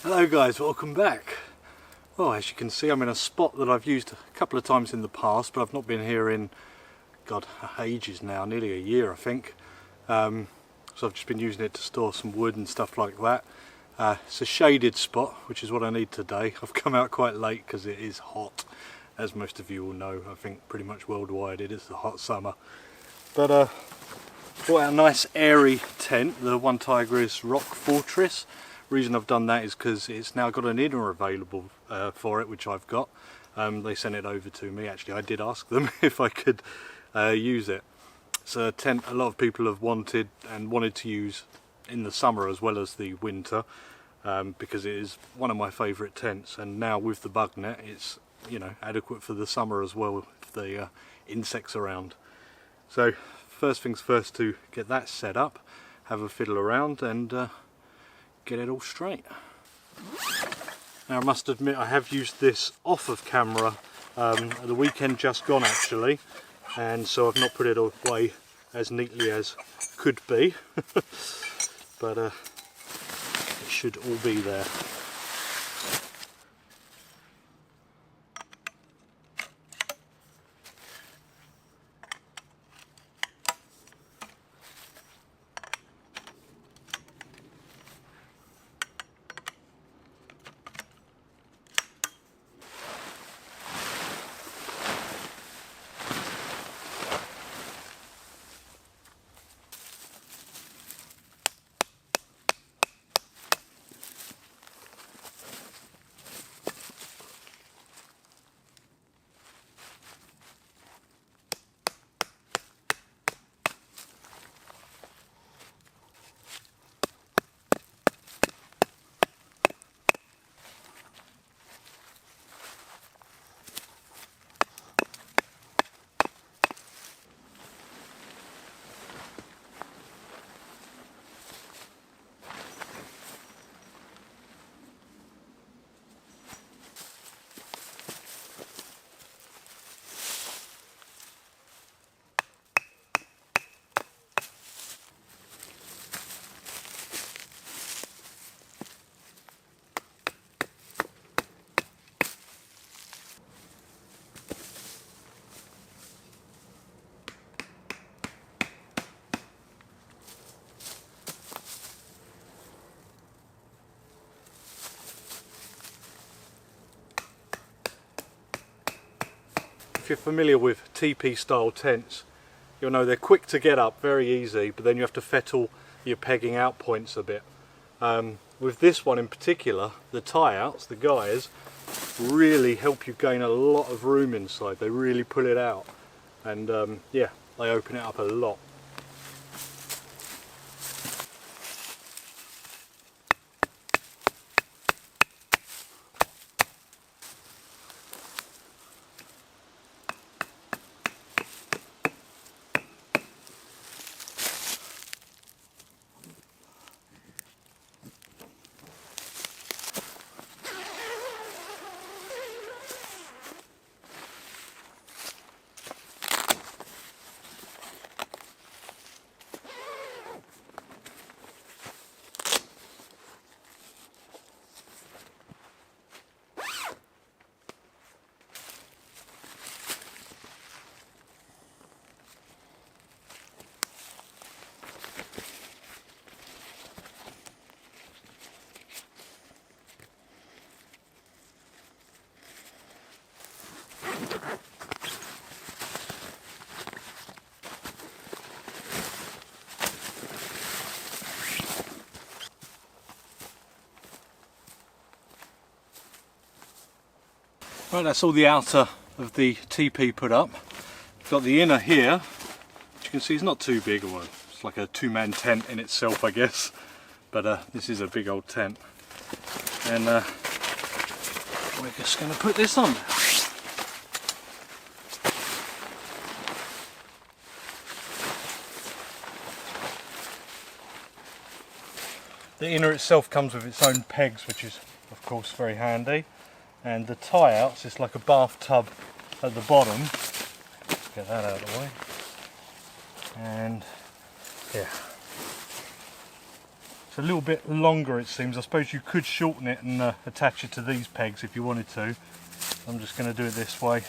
Hello guys, welcome back. Well, as you can see, I'm in a spot that I've used a couple of times in the past, but I've not been here in, God, ages now, nearly a year I think. So I've just been using it to store some wood and stuff like that. It's a shaded spot, which is what I need today. I've come out quite late because it is hot, as most of you all know. I think pretty much worldwide it is the hot summer. But brought out a nice airy tent, the OneTigris Rock Fortress. Reason I've done that is because it's now got an inner available for it, which I've got. They sent it over to me. Actually, I did ask them if I could use it. It's a tent a lot of people have wanted to use in the summer as well as the winter, because it is one of my favourite tents. And now with the bug net, it's, you know, adequate for the summer as well if the insects around. So first things first, to get that set up, have a fiddle around and get it all straight. Now I must admit I have used this off of camera the weekend just gone actually, and so I've not put it away as neatly as could be, but it should all be there. If you're familiar with teepee style tents, you'll know they're quick to get up, very easy, but then you have to fettle your pegging out points a bit. With this one in particular, the tie outs, the guys, really help you gain a lot of room inside. They really pull it out, and yeah, they open it up a lot. Right, that's all the outer of the teepee put up. We've got the inner here, which you can see is not too big, or it's like a two-man tent in itself, I guess. But this is a big old tent, and we're just going to put this on. The inner itself comes with its own pegs, which is of course very handy. And the tie outs, it's like a bathtub at the bottom. Let's get that out of the way. And yeah, It's a little bit longer, it seems. I suppose you could shorten it and attach it to these pegs if you wanted to. I'm just going to do it this way.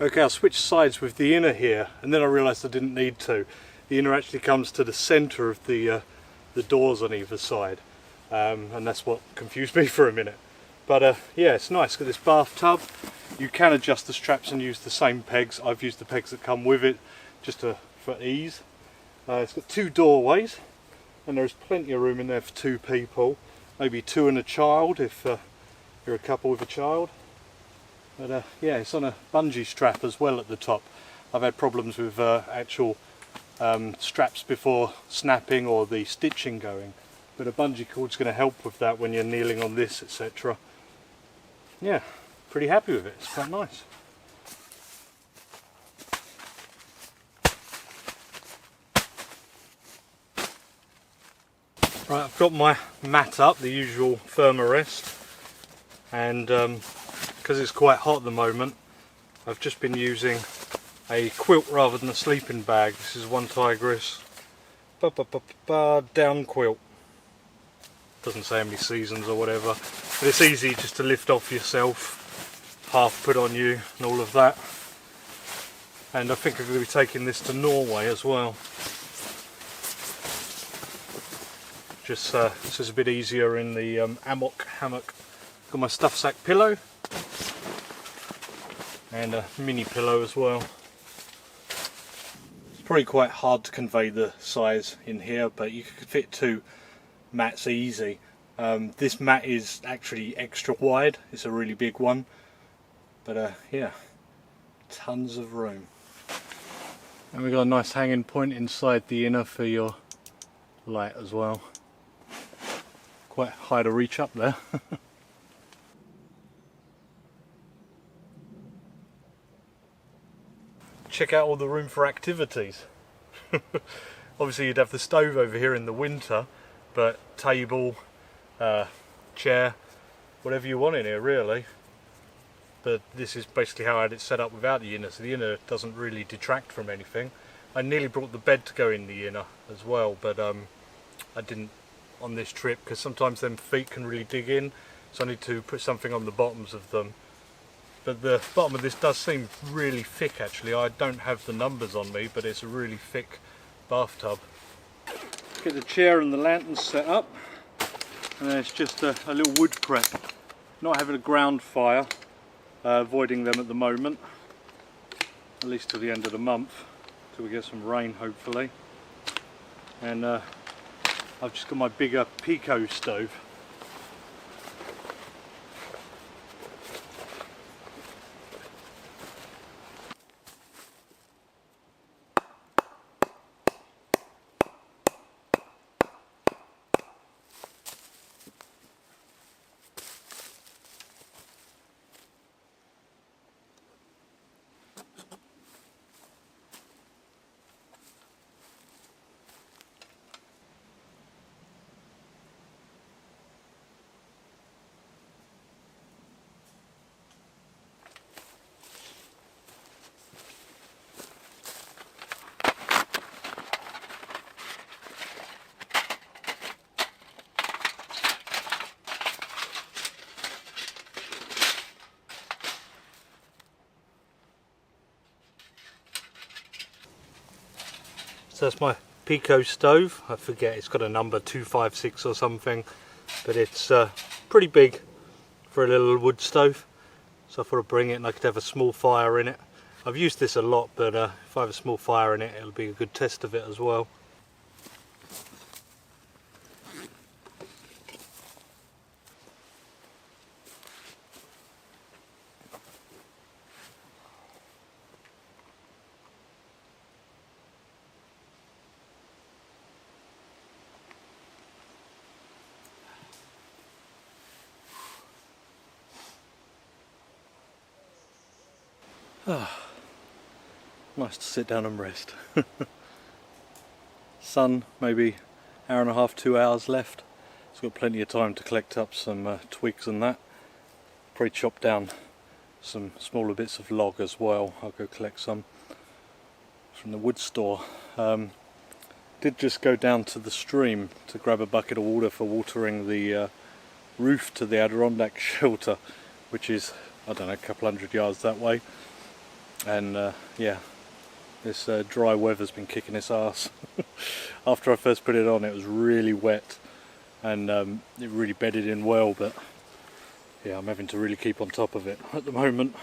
Okay, I'll switch sides with the inner here, and then I realised I didn't need to. The inner actually comes to the centre of the doors on either side, and that's what confused me for a minute. But yeah, it's nice. Got this bathtub. You can adjust the straps and use the same pegs. I've used the pegs that come with it just for ease. It's got 2 doorways, and there's plenty of room in there for 2 people, maybe 2 and a child if you're a couple with a child. But yeah, it's on a bungee strap as well at the top. I've had problems with actual straps before snapping or the stitching going, but a bungee cord's going to help with that when you're kneeling on this, etc. Yeah, pretty happy with it. It's quite nice. Right, I've got my mat up, the usual Thermarest, and because it's quite hot at the moment, I've just been using a quilt rather than a sleeping bag. This is OneTigris down quilt. Doesn't say how many seasons or whatever, but it's easy just to lift off yourself, half put on you and all of that. And I think I'm going to be taking this to Norway as well. Just this is a bit easier in the hammock. Got my stuff sack pillow and a mini pillow as well. It's probably quite hard to convey the size in here, but you could fit 2 mats easy. This mat is actually extra wide. It's a really big one, but yeah, tons of room. And we've got a nice hanging point inside the inner for your light as well. Quite high to reach up there. Check out all the room for activities. Obviously you'd have the stove over here in the winter, but table, chair, whatever you want in here really. But this is basically how I had it set up without the inner, so the inner doesn't really detract from anything. I nearly brought the bed to go in the inner as well, but I didn't on this trip because sometimes them feet can really dig in, so I need to put something on the bottoms of them. But the bottom of this does seem really thick actually. I don't have the numbers on me, but it's a really thick bathtub. Get the chair and the lanterns set up, and then it's just a little wood prep. Not having a ground fire, avoiding them at the moment, at least till the end of the month, till we get some rain hopefully. And I've just got my bigger Pico stove. So that's my Pico stove. I forget, it's got a number 256 or something, but it's pretty big for a little wood stove. So I thought I'd bring it and I could have a small fire in it. I've used this a lot, but if I have a small fire in it, it'll be a good test of it as well. Nice to sit down and rest. Sun, maybe hour and a half, 2 hours left. It's got plenty of time to collect up some twigs and that. Probably chop down some smaller bits of log as well. I'll go collect some from the wood store. Did just go down to the stream to grab a bucket of water for watering the roof to the Adirondack shelter, which is, I don't know, a couple hundred yards that way. And yeah, this dry weather's been kicking its ass. After I first put it on, it was really wet and it really bedded in well, but yeah, I'm having to really keep on top of it at the moment.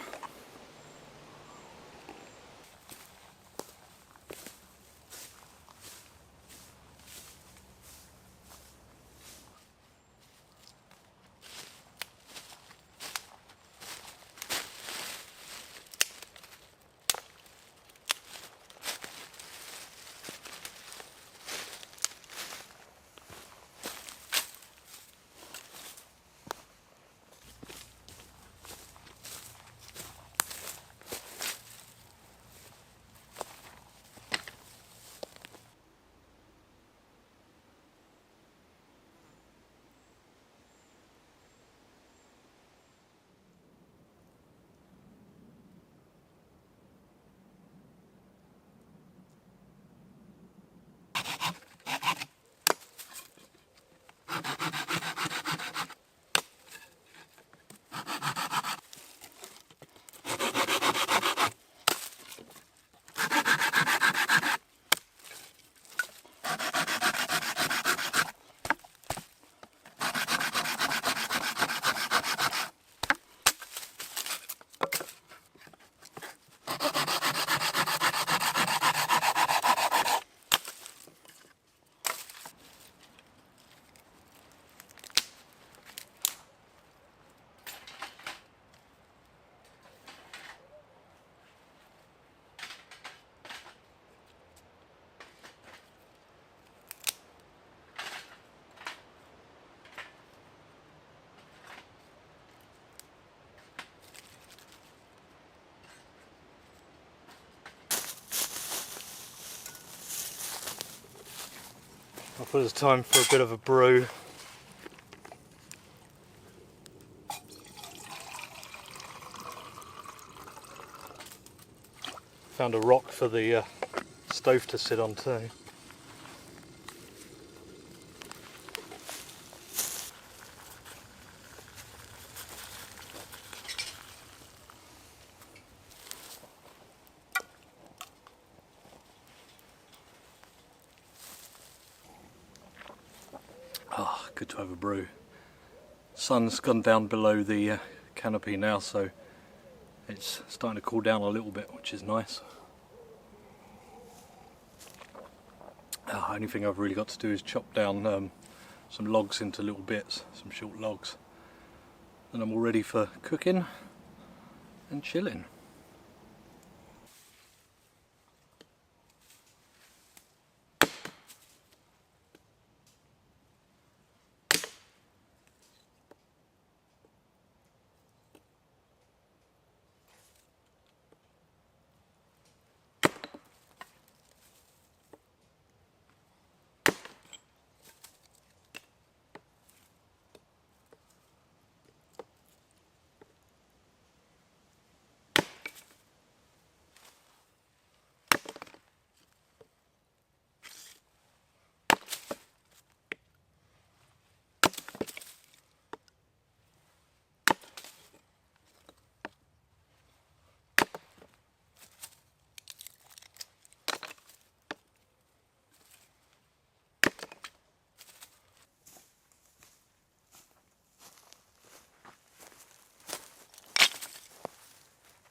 I thought it was time for a bit of a brew. Found a rock for the stove to sit on too. Ah, good to have a brew. Sun's gone down below the canopy now, so it's starting to cool down a little bit, which is nice. Only thing I've really got to do is chop down some logs into little bits, some short logs, and I'm all ready for cooking and chilling.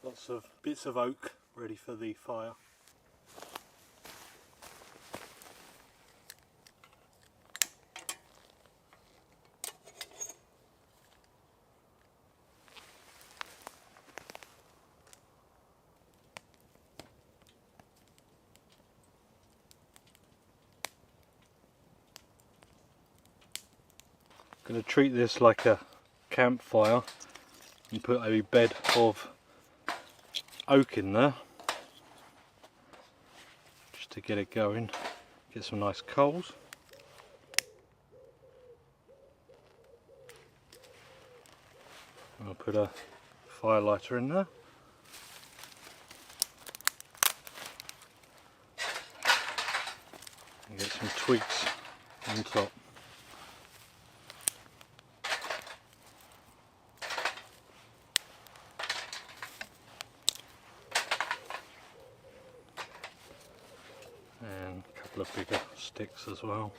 Lots of bits of oak ready for the fire. I'm going to treat this like a campfire and put a bed of oak in there just to get it going, get some nice coals. put a fire lighter in there. And get some twigs on top. And a couple of bigger sticks as well.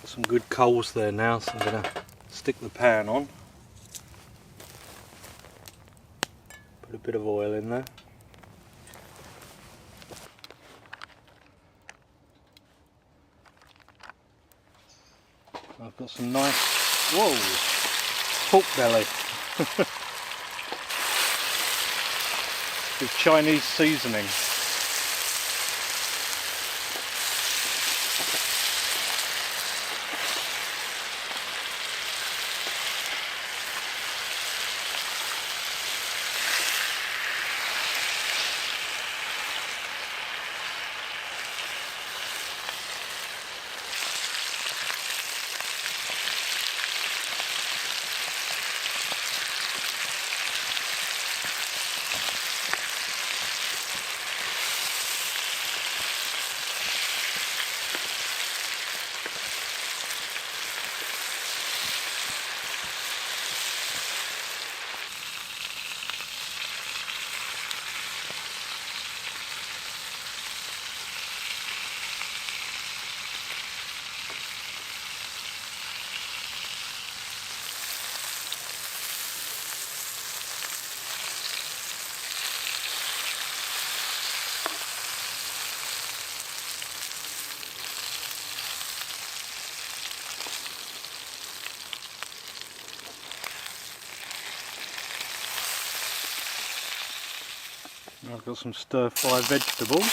Some good coals there now, so I'm going to stick the pan on. Put a bit of oil in there. I've got some nice, pork belly with Chinese seasoning. I've got some stir-fry vegetables.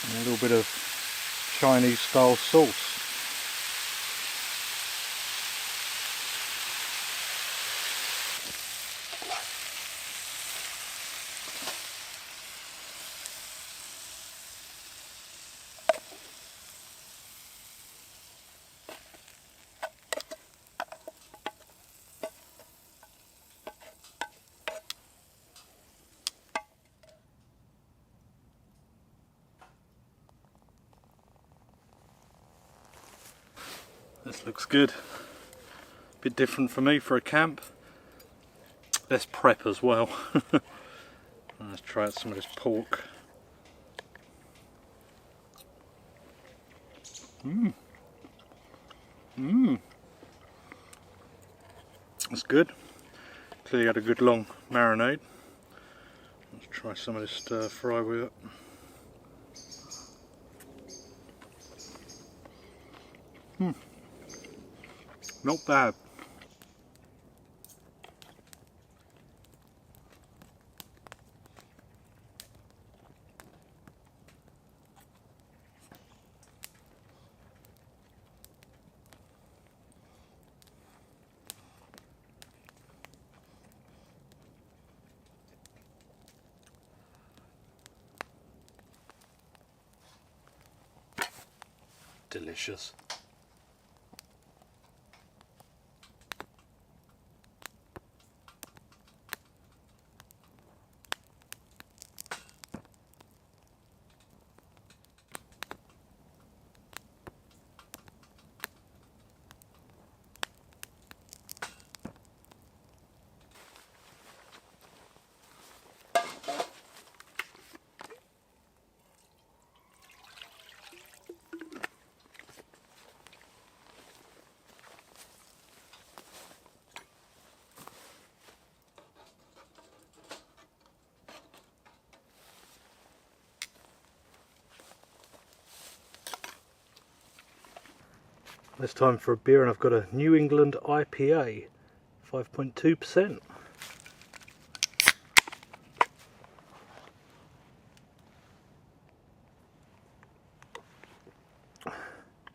And a little bit of Chinese style sauce. This looks good. A bit different for me for a camp. Less prep as well. Let's try out some of this pork. That's good. Clearly had a good long marinade. Let's try some of this stir fry with it. Not bad. delicious. It's time for a beer, and I've got a New England IPA, 5.2%.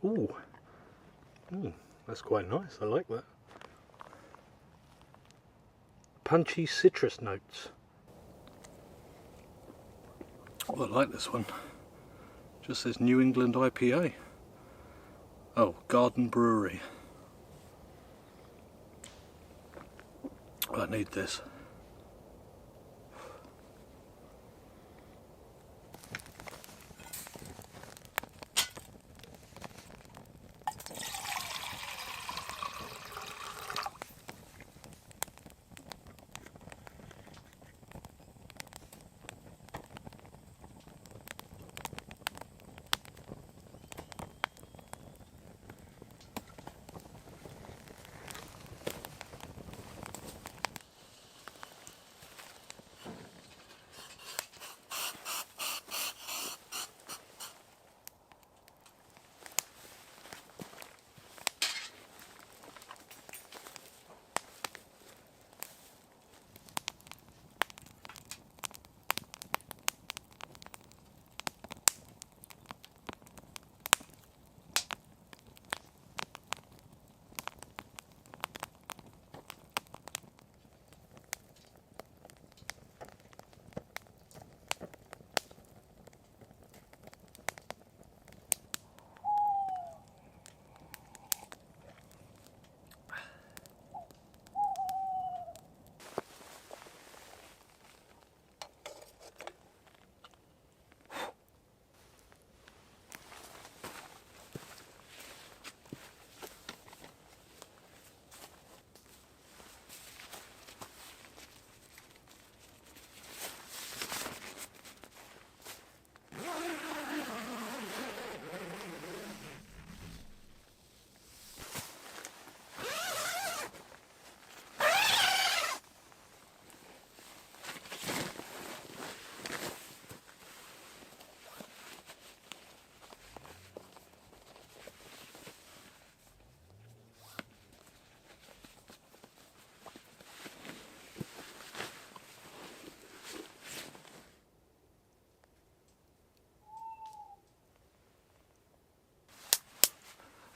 Ooh. That's quite nice, I like that. Punchy citrus notes. Oh, I like this one. Just says New England IPA. Oh, Garden Brewery. I need this.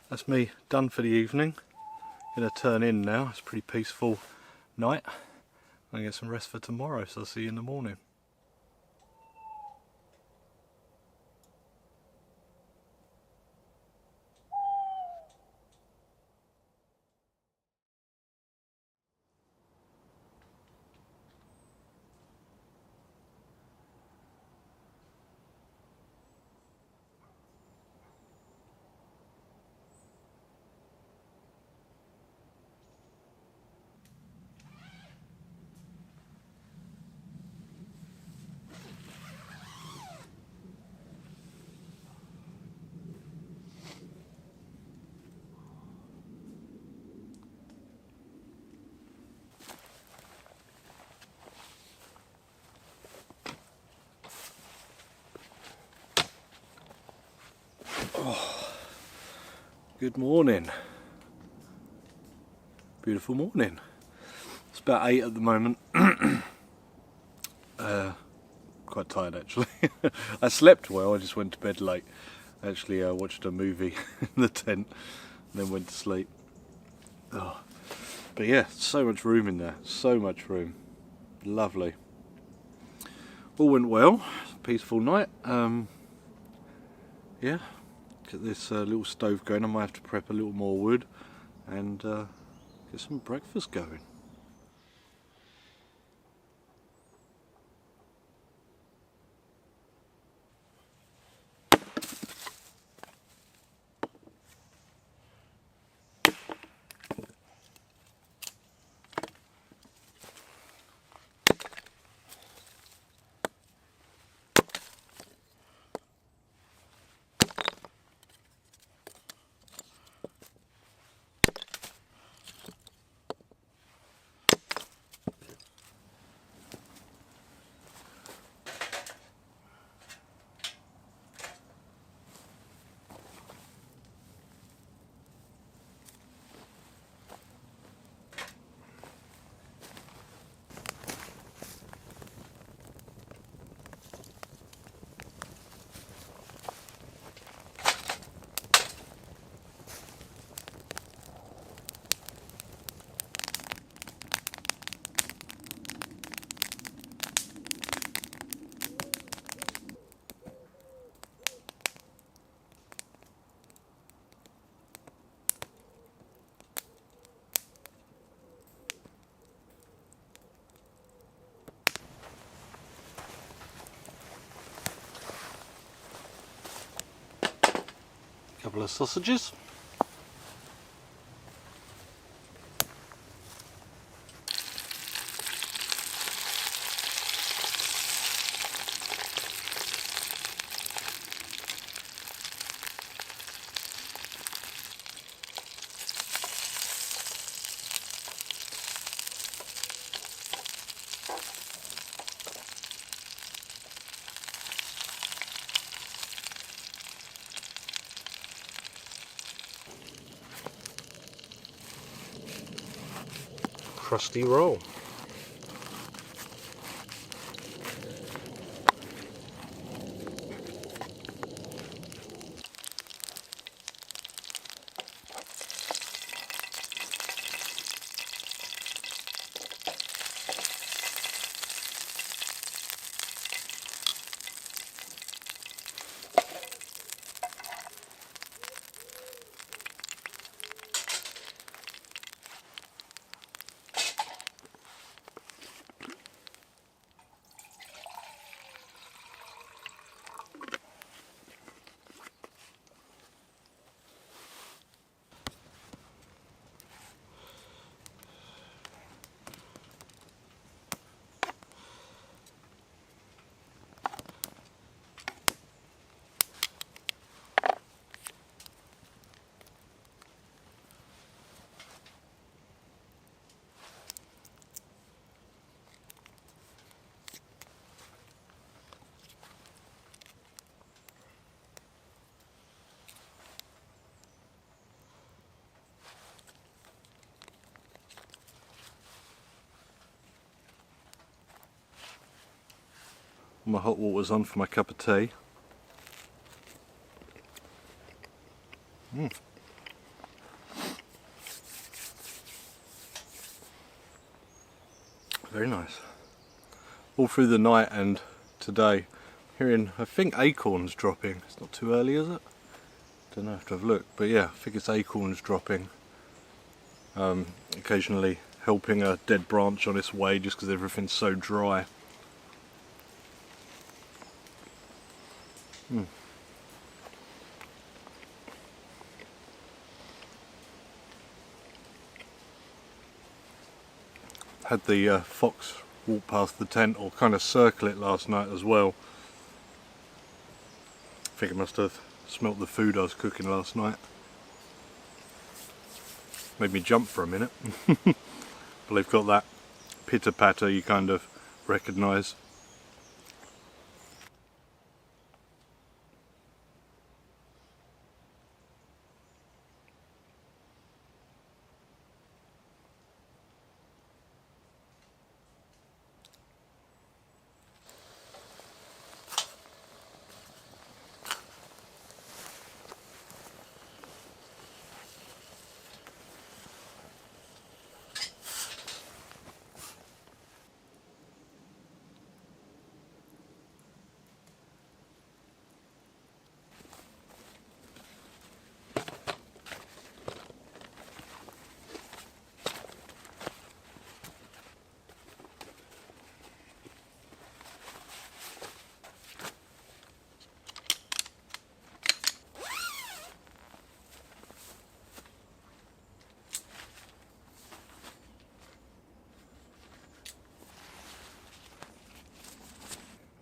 That's me done for the evening. Gonna turn in now. It's a pretty peaceful night. I'm gonna get some rest for tomorrow, so I'll see you in the morning. Oh, good morning. Beautiful morning. It's about 8 at the moment. Quite tired actually. I slept well, I just went to bed late. Actually, I watched a movie in the tent and then went to sleep. Oh. But yeah, so much room in there, so much room. Lovely. All went well, peaceful night. Yeah, get this little stove going. I might have to prep a little more wood and get some breakfast going. Couple of sausages. Crusty roll. My hot water's on for my cup of tea. Very nice. All through the night and today, hearing, I think, acorns dropping. It's not too early, is it? Don't know, I have to have a look. But yeah, I think it's acorns dropping. Occasionally helping a dead branch on its way just because everything's so dry. Had the fox walk past the tent, or kind of circle it last night as well. I think it must have smelt the food I was cooking last night. Made me jump for a minute. But they've got that pitter patter you kind of recognise.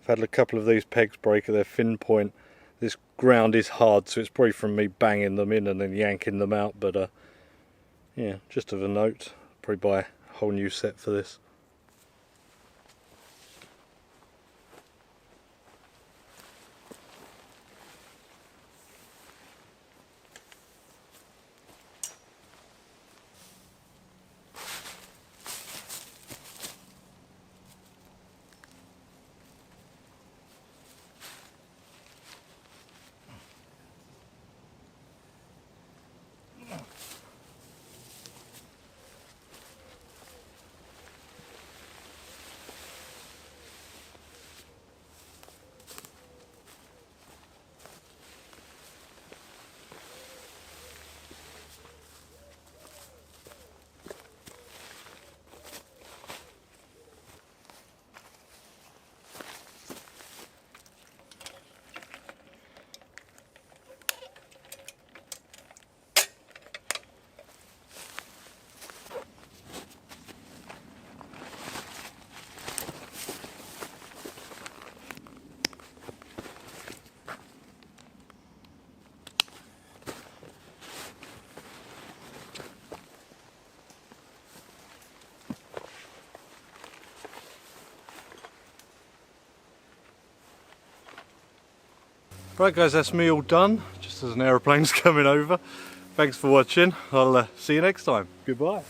I've had a couple of these pegs break at their fin point. This ground is hard, so it's probably from me banging them in and then yanking them out, but yeah, just of a note, probably buy a whole new set for this. Right guys, that's me all done, just as an aeroplane's coming over. Thanks for watching, I'll see you next time. Goodbye.